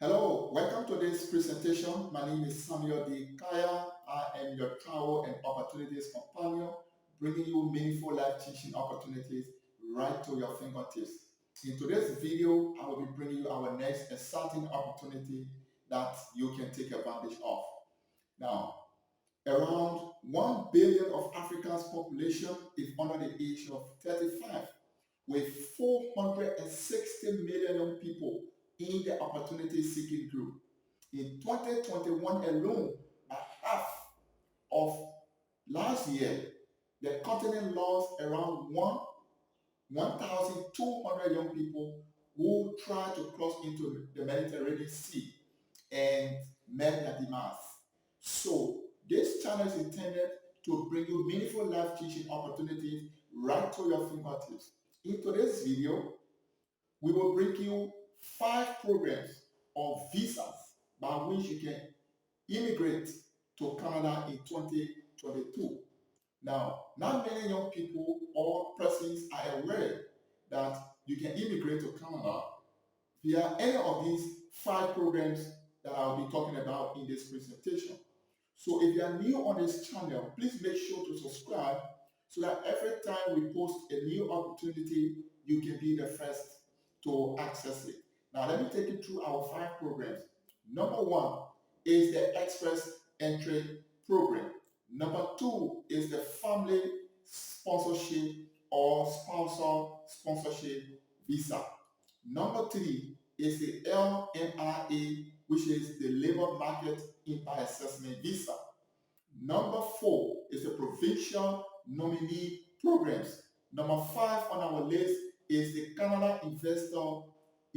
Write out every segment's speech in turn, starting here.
Hello, welcome to this presentation. My name is Samuel D. Kaya. I am your travel and opportunities companion, bringing you meaningful life teaching opportunities right to your fingertips. In today's video, I will be bringing you our next exciting opportunity that you can take advantage of. Now, around 1 billion of Africa's population is under the age of 35, with 460 million young people in the opportunity seeking group. In 2021 alone, by half of last year, the continent lost around 1,200 young people who tried to cross into the Mediterranean Sea and met their demise. So this channel is intended to bring you meaningful life teaching opportunities right to your fingertips. In today's video, we will bring you 5 programs of visas by which you can immigrate to Canada in 2022. Now, not many young people or persons are aware that you can immigrate to Canada via any of these 5 programs that I'll be talking about in this presentation. So if you are new on this channel, please make sure to subscribe so that every time we post a new opportunity, you can be the first to access it. Now let me take you through our 5 programs. Number 1 is the Express Entry Program. Number 2 is the Family Sponsorship or Spousal Sponsorship Visa. Number 3 is the LMIA, which is the Labor Market Impact Assessment Visa. Number 4 is the Provincial Nominee Programs. Number 5 on our list is the Canada Investor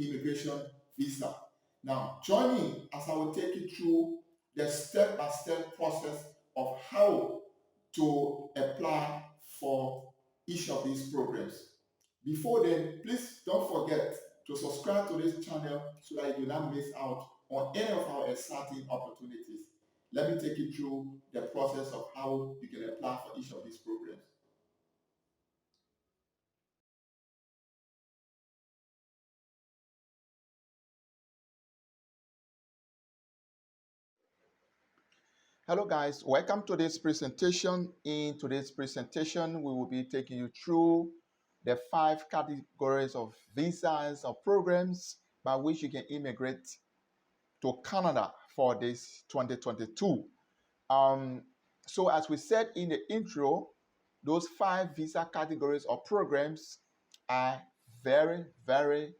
Immigration Visa. Now, join me as I will take you through the step-by-step process of how to apply for each of these programs. Before then, please don't forget to subscribe to this channel so that you do not miss out on any of our exciting opportunities. Let me take you through the process of how you can apply for each of these programs. Hello guys, welcome to this presentation. In today's presentation, we will be taking you through the 5 categories of visas or programs by which you can immigrate to Canada for this 2022. So as we said in the intro, those 5 visa categories or programs are very, very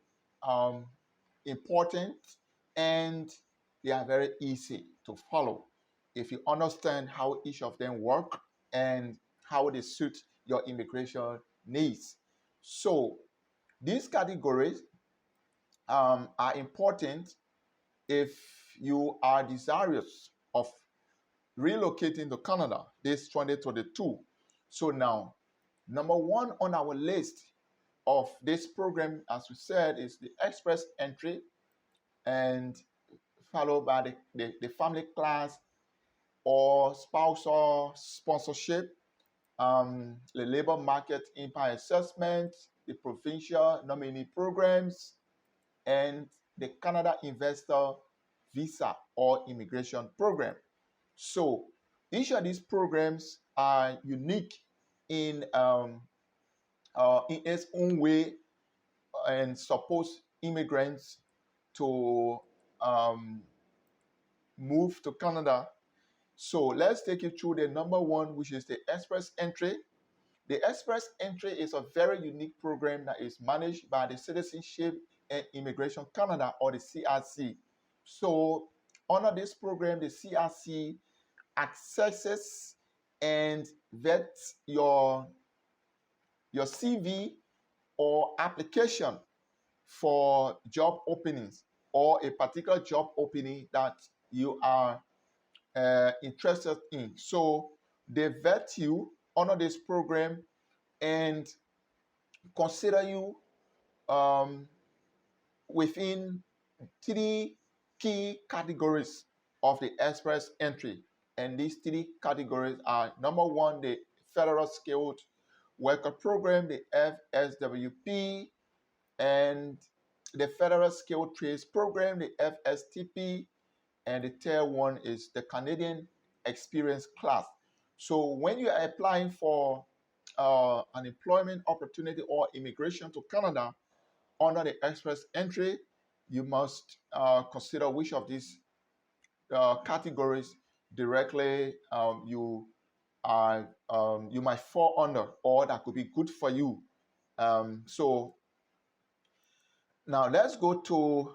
important, and they are very easy to follow if you understand how each of them work and how they suit your immigration needs. So these categories are important if you are desirous of relocating to Canada this 2022. So now, number 1 on our list of this program, as we said, is the Express Entry, and followed by the Family Class or Spousal Sponsorship, the Labor Market Impact Assessment, the Provincial Nominee Programs, and the Canada Investor Visa or Immigration Program. So each of these programs are unique in its own way and suppose immigrants to move to Canada. So let's take you through the number 1, which is the Express Entry. The Express Entry is a very unique program that is managed by the Citizenship and Immigration Canada, or the CRC. So under this program, the CRC accesses and vets your CV or application for job openings or a particular job opening that you are interested in. So they vet you under this program and consider you within 3 key categories of the Express Entry. And these 3 categories are: number 1, the Federal Skilled Worker Program, the FSWP, and the Federal Skilled Trades Program, the FSTP, and the third one is the Canadian Experience Class. So when you are applying for an employment opportunity or immigration to Canada under the Express Entry, you must consider which of these categories directly you might fall under, or that could be good for you. So now let's go to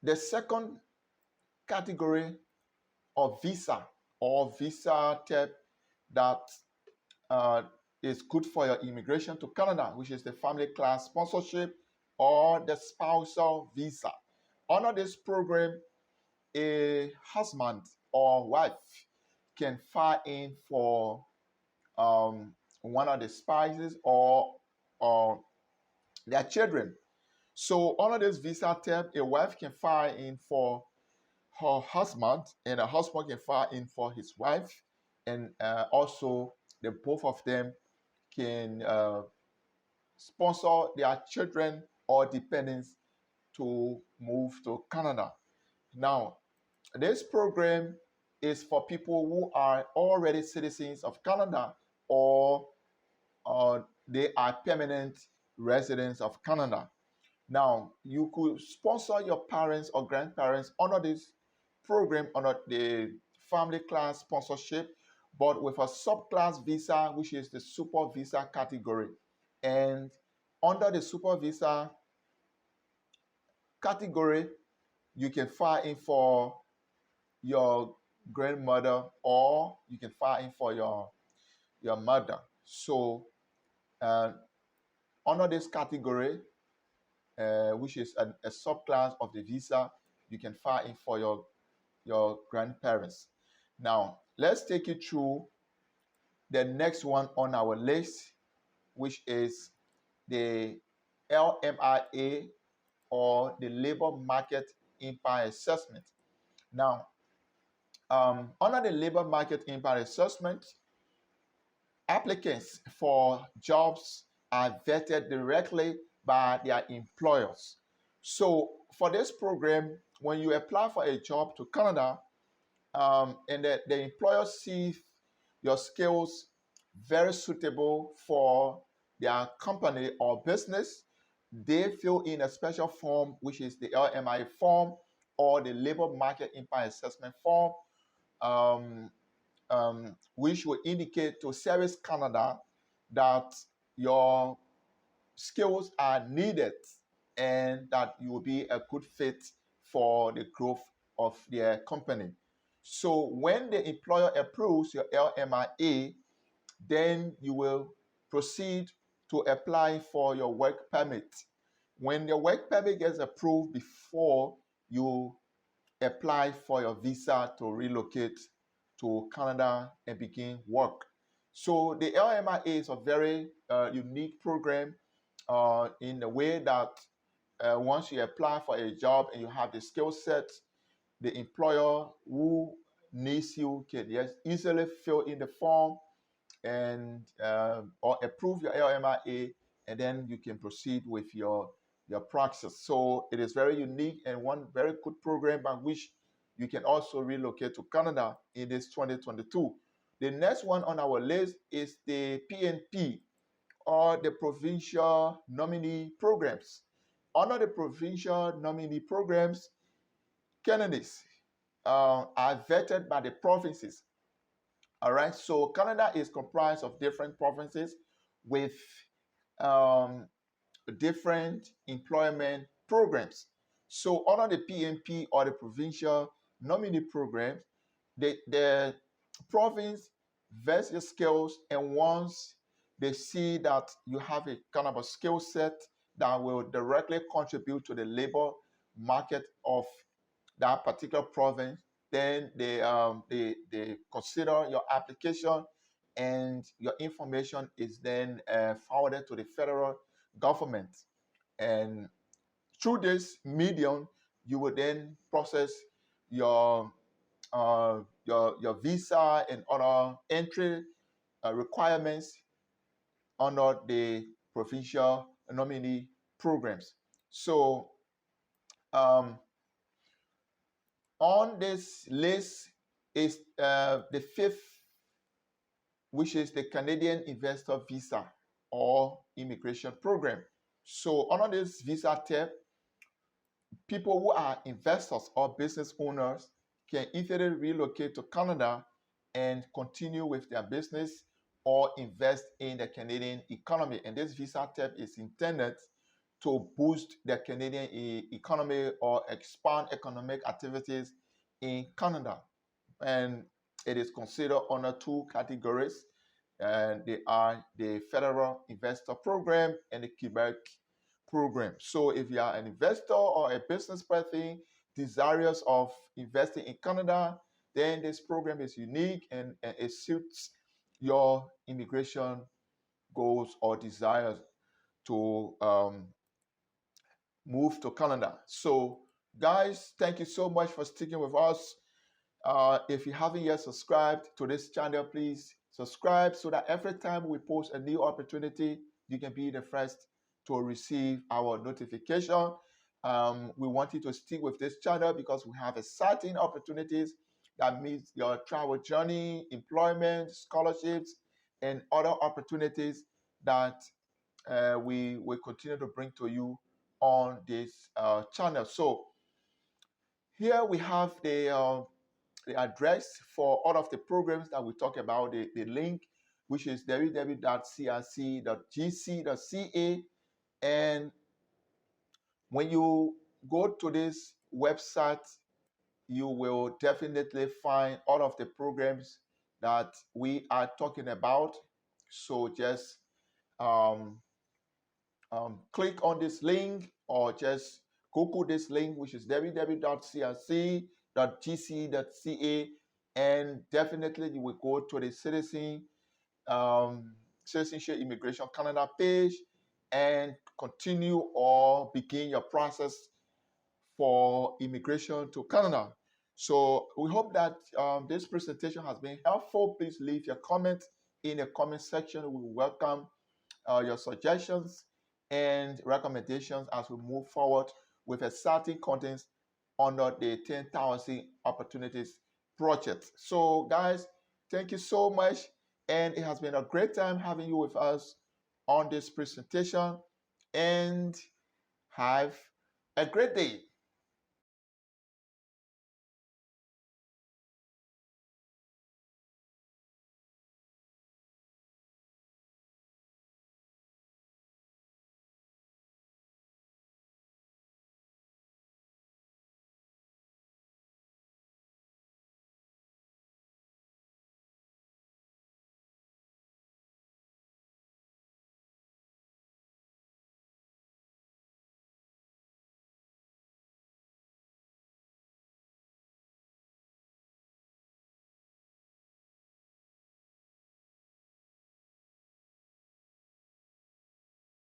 the second category of visa or visa type that uh, is good for your immigration to Canada, which is the family class sponsorship or the spousal visa. Under this program, a husband or wife can file in for one of the spouses or their children. So under this visa type, a wife can file in for her husband, and a husband can file in for his wife, and also the both of them can sponsor their children or dependents to move to Canada. Now, this program is for people who are already citizens of Canada or they are permanent residents of Canada. Now, you could sponsor your parents or grandparents under this program, under the family class sponsorship, but with a subclass visa, which is the super visa category. And under the super visa category, you can file in for your grandmother or you can file in for your mother. So uh, under this category, which is a subclass of the visa, you can file in for your grandparents. Now, let's take you through the next one on our list, which is the LMIA or the Labor Market Impact Assessment. Now, under the Labor Market Impact Assessment, applicants for jobs are vetted directly by their employers. So for this program, when you apply for a job to Canada, and the employer sees your skills very suitable for their company or business, they fill in a special form, which is the LMIA form or the Labor Market Impact Assessment form, which will indicate to Service Canada that your skills are needed and that you will be a good fit for the growth of their company. So when the employer approves your LMIA, then you will proceed to apply for your work permit. When your work permit gets approved before you apply for your visa to relocate to Canada and begin work. So the LMIA is a very unique program in the way that once you apply for a job and you have the skill set, the employer who needs you can just easily fill in the form and or approve your LMIA, and then you can proceed with your process. So it is very unique and one very good program by which you can also relocate to Canada in this 2022. The next one on our list is the PNP or the Provincial Nominee Programs. Under the Provincial Nominee Programs, candidates are vetted by the provinces. All right, so Canada is comprised of different provinces with um, different employment programs. So under the PNP or the provincial nominee programs, the province vets your skills, and once they see that you have a kind of a skill set that will directly contribute to the labor market of that particular province, then they consider your application, and your information is then forwarded to the federal government. And through this medium, you will then process your your visa and other entry requirements under the provincial nominee programs. So um, on this list is the fifth, which is the Canadian Investor Visa or Immigration Program. So under this visa tab, people who are investors or business owners can easily relocate to Canada and continue with their business or invest in the Canadian economy. And this visa tab is intended to boost the Canadian economy or expand economic activities in Canada. And it is considered under two categories, and they are the Federal Investor Program and the Quebec Program. So if you are an investor or a business person desirous of investing in Canada, then this program is unique and it suits your immigration goals or desires to move to Canada. So, guys, thank you so much for sticking with us. If you haven't yet subscribed to this channel, please subscribe so that every time we post a new opportunity, you can be the first to receive our notification. We want you to stick with this channel because we have exciting opportunities that meet your travel journey, employment, scholarships, and other opportunities that we will continue to bring to you on this channel. So here we have the address for all of the programs that we talk about, the link, which is www.crc.gc.ca. And when you go to this website, you will definitely find all of the programs that we are talking about. So just um, click on this link or just Google this link, which is www.crc.gc.ca, and definitely you will go to the Citizenship Immigration Canada page and continue or begin your process for immigration to Canada. So we hope that this presentation has been helpful. Please leave your comment in the comment section. We welcome your suggestions and recommendations as we move forward with exciting contents under the 10,000 Opportunities Project. So, guys, thank you so much. And it has been a great time having you with us on this presentation. And have a great day.